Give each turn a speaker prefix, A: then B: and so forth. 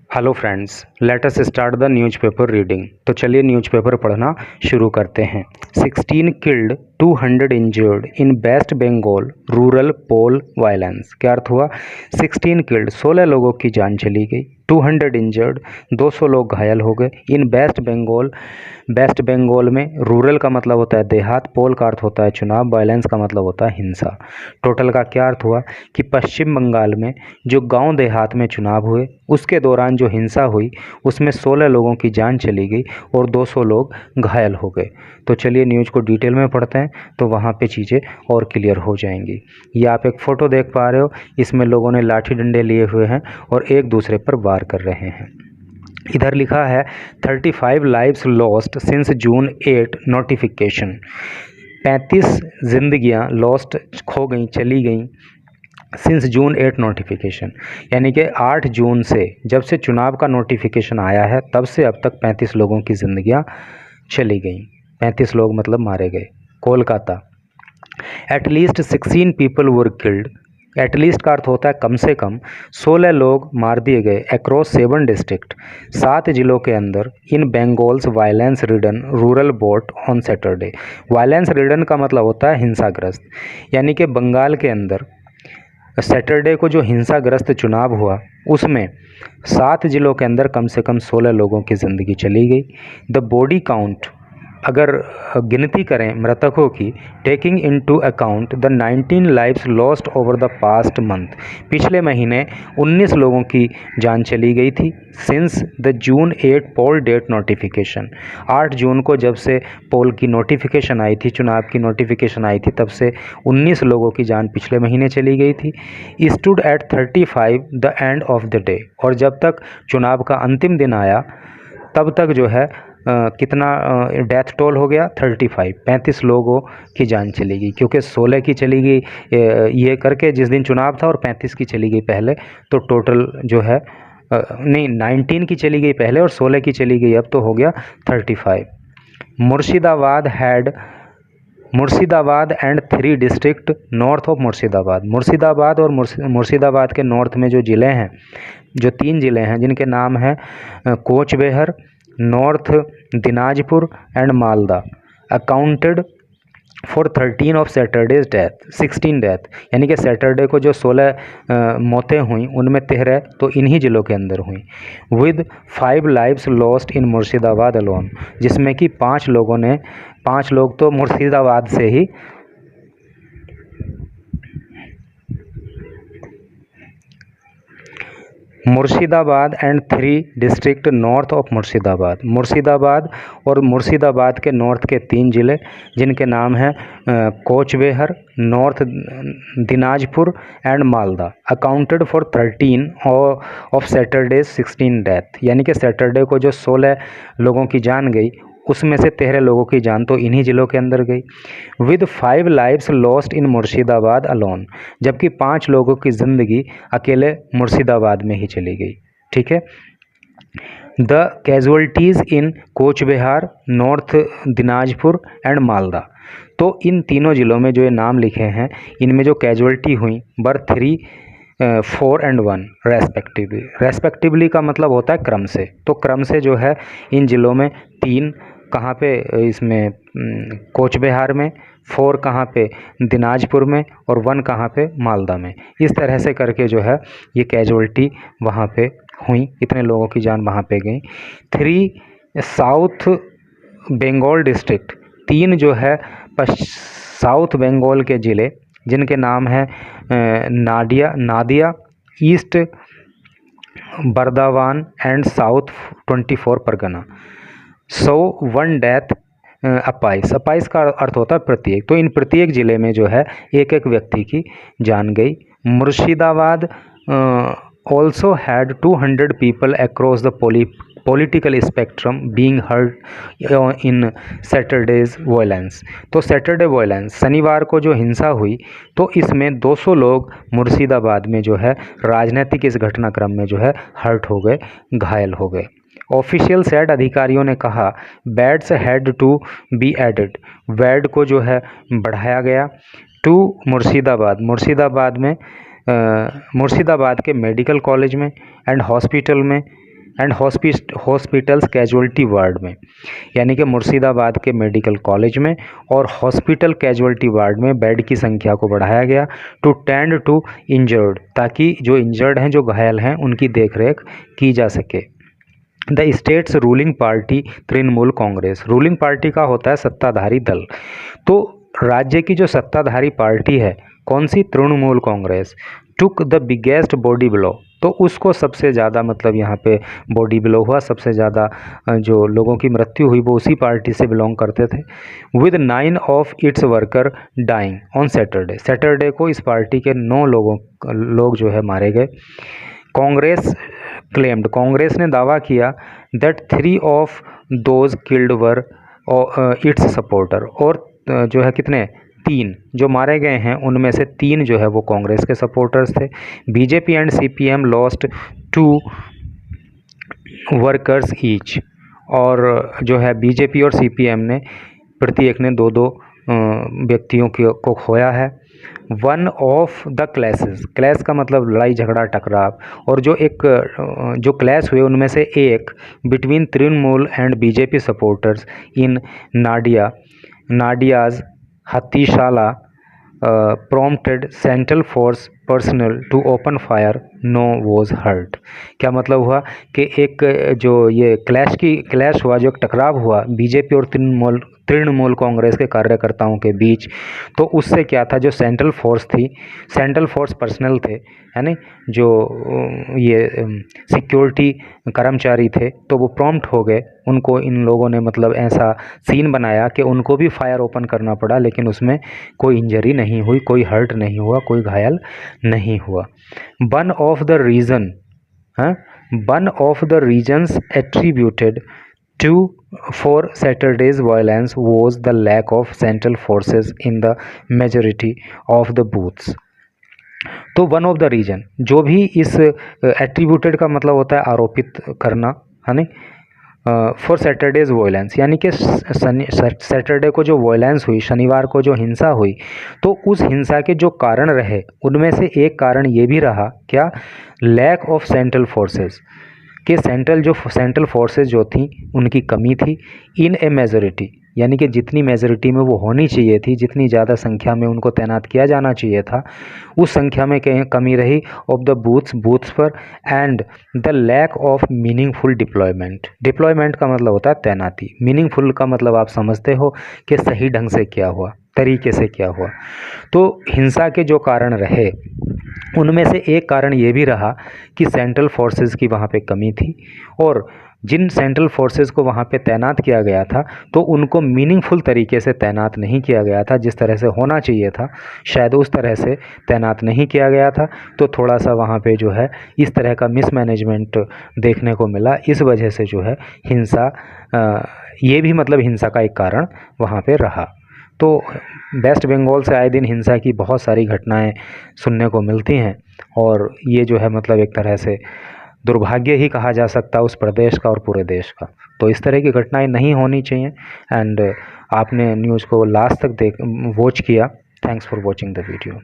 A: Hello friends, let us start the newspaper reading. तो चलिए newspaper पढ़ना शुरू करते हैं। 16 killed 200 injured in West Bengal rural poll violence. क्या अर्थ हुआ? 16 किल्ड 16 लोगों की जान चली गई, 200 इंजर्ड 200 लोग घायल हो गए। इन वेस्ट बंगाल में रूरल का मतलब होता है देहात, पोल का अर्थ होता है चुनाव, वायलेंस का मतलब होता है हिंसा। टोटल का क्या अर्थ हुआ कि पश्चिम बंगाल में जो गांव देहात में चुनाव हुए उसके दौरान जो हिंसा हुई उसमें 16 लोगों की जान चली गई और 200 लोग घायल हो गए। तो चलिए न्यूज़ को डिटेल में पढ़ते हैं तो वहाँ पे चीज़ें और क्लियर हो जाएंगी। ये आप एक फ़ोटो देख पा रहे हो, इसमें लोगों ने लाठी डंडे लिए हुए हैं और एक दूसरे पर वार कर रहे हैं। इधर लिखा है 35 lives lost since June 8 notification. 35 जिंदगियां लॉस्ट खो गई, चली गई सिंस जून 8 नोटिफिकेशन, यानी कि 8 जून से जब से चुनाव का नोटिफिकेशन आया है तब से अब तक 35 लोगों की ज़िंदगियां चली गई। 35 लोग मतलब मारे गए। Kolkata, at least 16 people were killed. At least का अर्थ होता है कम से कम 16 लोग मार दिए गए अक्रॉस 7 डिस्ट्रिक्ट, 7 जिलों के अंदर। In Bengal's violence ridden rural vote on Saturday. Violence ridden का मतलब होता है हिंसाग्रस्त, यानी कि बंगाल के अंदर सैटरडे को जो हिंसाग्रस्त चुनाव हुआ उसमें 7 जिलों के अंदर कम से कम 16 लोगों की ज़िंदगी चली गई। द बॉडी काउंट, अगर गिनती करें मृतकों की, taking into account the 19 lives lost over the past month, पिछले महीने 19 लोगों की जान चली गई थी। Since the June 8 poll date notification, 8 जून को जब से पोल की नोटिफिकेशन आई थी, चुनाव की नोटिफिकेशन आई थी, तब से 19 लोगों की जान पिछले महीने चली गई थी। Stood at 35 the end of the day, और जब तक चुनाव का अंतिम दिन आया तब तक जो है कितना डेथ टोल हो गया? 35 लोगों की जान चली गई, क्योंकि 16 की चली गई ये करके जिस दिन चुनाव था और 35 की चली गई पहले, तो टोटल जो है नहीं 19 की चली गई पहले और 16 की चली गई, अब तो हो गया 35। Murshidabad and 3 district north of Murshidabad. Murshidabad और मुर्शिदाबाद के नॉर्थ में जो ज़िले हैं, जो 3 ज़िले हैं जिनके नाम हैं coach Behar, north Dinajpur and Malda, accounted for 13 of Saturdays death, 16 death, यानी कि सैटरडे को जो 16 मौतें हुई उनमें 13 तो इन्हीं ज़िलों के अंदर हुई। With 5 lives lost in Murshidabad alone, जिसमें कि 5 लोग तो मुर्शिदाबाद से ही Murshidabad and 3 district north of Murshidabad. Murshidabad और मुर्शिदाबाद के नॉर्थ के 3 ज़िले जिनके नाम हैं coach Behar, north Dinajpur and Malda, accounted for 13 of Saturdays 16 death, यानी कि सैटरडे को जो 16 लोगों की जान गई उसमें से 13 लोगों की जान तो इन्हीं ज़िलों के अंदर गई। With 5 lives lost in Murshidabad alone, जबकि 5 लोगों की ज़िंदगी अकेले मुर्शिदाबाद में ही चली गई। ठीक है। The casualties in coach Bihar, north Dinajpur and Malda. तो इन तीनों ज़िलों में जो ये नाम लिखे हैं इनमें जो कैजुअल्टी हुई वर 3, 4 एंड 1 रेस्पेक्टिवली। रेस्पेक्टिवली का मतलब होता है क्रम से, तो क्रम से जो है इन ज़िलों में 3 कहाँ पे, इसमें कोच बिहार में, 4 कहाँ पे दिनाजपुर में और 1 कहाँ पे मालदा में। इस तरह से करके जो है ये कैजुअल्टी वहाँ पे हुई, इतने लोगों की जान वहाँ पे गई। 3 साउथ बंगाल डिस्ट्रिक्ट, 3 जो है साउथ बंगाल के ज़िले जिनके नाम हैं Nadia, east Burdwan and south 24 Parganas. 1 death apiece का अर्थ होता है प्रत्येक, तो इन प्रत्येक ज़िले में जो है एक एक व्यक्ति की जान गई। Murshidabad also had 200 people across the political spectrum being hurt in Saturday's violence. तो सैटरडे वायलेंस, शनिवार को जो हिंसा हुई, तो इसमें 200 लोग मुर्शिदाबाद में जो है राजनीतिक इस घटनाक्रम में जो है हर्ट हो गए, घायल हो गए। ऑफिशियल सेड, अधिकारियों ने कहा beds had to be added, bed को जो है बढ़ाया गया। टू मुर्शिदाबाद में मुर्शिदाबाद के मेडिकल कॉलेज में एंड हॉस्पिटल में एंड हॉस्पिटल्स कैजुअल्टी वार्ड में, यानी कि मुर्शिदाबाद के मेडिकल कॉलेज में और हॉस्पिटल कैजुअल्टी वार्ड में बेड की संख्या को बढ़ाया गया टू टेंड टू इंजर्ड, ताकि जो इंजर्ड हैं, जो घायल हैं, उनकी देखरेख की जा सके। The states ruling party Trinamool Congress, ruling party का होता है सत्ताधारी दल, तो राज्य की जो सत्ताधारी पार्टी है कौन सी, Trinamool Congress, took the biggest body blow, तो उसको सबसे ज़्यादा मतलब यहाँ पे बॉडी ब्लो हुआ, सबसे ज़्यादा जो लोगों की मृत्यु हुई वो उसी पार्टी से बिलोंग करते थे। With 9 of its worker dying on Saturday, Saturday को इस पार्टी के 9 लोग जो है मारे गए। कांग्रेस क्लेम्ड, कांग्रेस ने दावा किया that 3 of those killed were it's supporter, और जो है कितने, 3 जो मारे गए हैं उनमें से 3 जो है वो कांग्रेस के सपोर्टर्स थे। BJP and CPM lost 2 workers each, और जो है बीजेपी और सीपीएम ने प्रत्येक ने 2-2 व्यक्तियों को खोया है। 1 ऑफ द क्लैशेस, क्लैश का मतलब लड़ाई झगड़ा टकराव, और जो क्लैश हुए उनमें से एक between Trinamool and BJP supporters in Nadia's Hatishala prompted central force personnel to open fire, no was hurt. क्या मतलब हुआ कि एक जो ये क्लैश हुआ, जो टकराव हुआ बीजेपी और तृणमूल कांग्रेस के कार्यकर्ताओं के बीच, तो उससे क्या था, जो सेंट्रल फोर्स थी, सेंट्रल फोर्स पर्सनल थे, है ना, जो ये सिक्योरिटी कर्मचारी थे, तो वो प्रॉम्प्ट हो गए, उनको इन लोगों ने मतलब ऐसा सीन बनाया कि उनको भी फायर ओपन करना पड़ा, लेकिन उसमें कोई इंजरी नहीं हुई, कोई हर्ट नहीं हुआ, कोई घायल नहीं हुआ। One of the reasons attributed to for Saturday's violence was the lack of central forces in the majority of the booths. तो वन ऑफ द रीजन, जो भी इस एट्रीब्यूटेड का मतलब होता है आरोपित करना, है ना, फॉर सैटरडेज वायलेंस, यानी कि सैटरडे को जो वायलेंस हुई, शनिवार को जो हिंसा हुई, तो उस हिंसा के जो कारण रहे उनमें से एक कारण ये भी रहा, क्या, लैक ऑफ सेंट्रल फोर्सेस, कि सेंट्रल फोर्सेस जो थी उनकी कमी थी, इन ए मेजॉरिटी, यानी कि जितनी मेजॉरिटी में वो होनी चाहिए थी, जितनी ज़्यादा संख्या में उनको तैनात किया जाना चाहिए था, उस संख्या में कमी रही ऑफ द बूथ्स पर, and the lack of meaningful deployment का मतलब होता है तैनाती, मीनिंगफुल का मतलब आप समझते हो कि सही ढंग से क्या हुआ, तरीके से क्या हुआ। तो हिंसा के जो कारण रहे उनमें से एक कारण ये भी रहा कि सेंट्रल फोर्सेस की वहाँ पे कमी थी, और जिन सेंट्रल फोर्सेस को वहाँ पे तैनात किया गया था तो उनको मीनिंगफुल तरीके से तैनात नहीं किया गया था, जिस तरह से होना चाहिए था शायद उस तरह से तैनात नहीं किया गया था, तो थोड़ा सा वहाँ पे जो है इस तरह का मिसमैनेजमेंट देखने को मिला। इस वजह से जो है हिंसा, ये भी मतलब हिंसा का एक कारण वहाँ पे रहा। तो वेस्ट बंगाल से आए दिन हिंसा की बहुत सारी घटनाएं सुनने को मिलती हैं, और ये जो है मतलब एक तरह से दुर्भाग्य ही कहा जा सकता है उस प्रदेश का और पूरे देश का। तो इस तरह की घटनाएं नहीं होनी चाहिए। एंड आपने न्यूज़ को लास्ट तक वॉच किया। Thanks for watching the video.